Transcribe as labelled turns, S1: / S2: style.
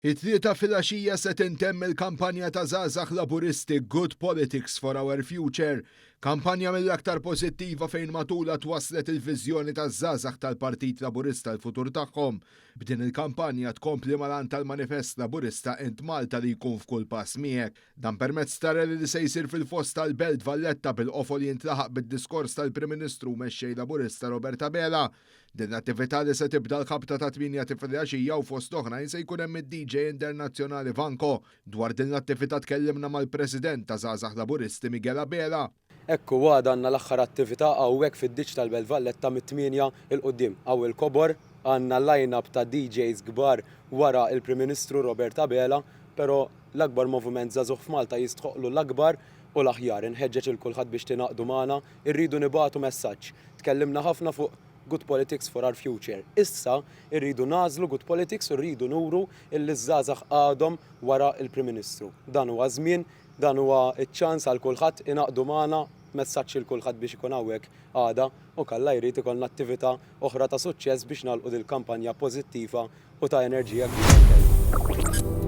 S1: It-tlieta filgħaxija se tintemm il-kampanja ta' żgħażagħ Laburisti Good Politics for Our Future, kampanja mill-aktar pożittiva fejn matula twaslet il-viżjoni taż-żgħażagħ tal-Partit Laburista l-futur tagħhom. B'din il-kampanja tkompli mal-għan tal-Manifest Laburista Int Malta li jkun f'kull pass miegħek. Dan permezz tara li se jsir fil-fost tal-Belt Valletta bil-qofol jintlaħaq bid-diskors tal-Prim Ministru mexxej Laburista Roberta Bela. Din l-attività li se tibda l-ħabta ta' 8 filgħaxija u fost oħrajn se jkun hemm id-DJ internazzjonali Vanko. Dwar din l-attività tkellimna mal-President ta' żgħażagħ Laburisti Miguel Abela.
S2: Ekku għada għanna l-axħar attività għawek fid-Digital Belt Valletta mit-8 il-qoddim. Għaw il-kobor għanna line-up ta' DJs gbar wara il-Prim Ministru Roberta Bela, pero l-akbar moviment żagħżugħ f'Malta jistħoqlu l-akbar u l-aħjar inħeġġeġ il-kulħadd biex tinaqdu magħna, irridu nibatu messaġġ. Tkellimna ħafna fuq Good Politics for Our Future. Issa irridu nażlu Good Politics u rridu nuru il-żgħażagħ għadhom wara il-Prim Ministru. Dan huwa żmien, dan huwa ċ-ċans għal kulħadd inaqdu magħna messaġġ il kulħadd biex ikun hawnhekk għada u kalla jrid ikollna attività oħra ta' suċċess biex nagħlqu dil kampanja pożittiva u ta' enerġija kbira.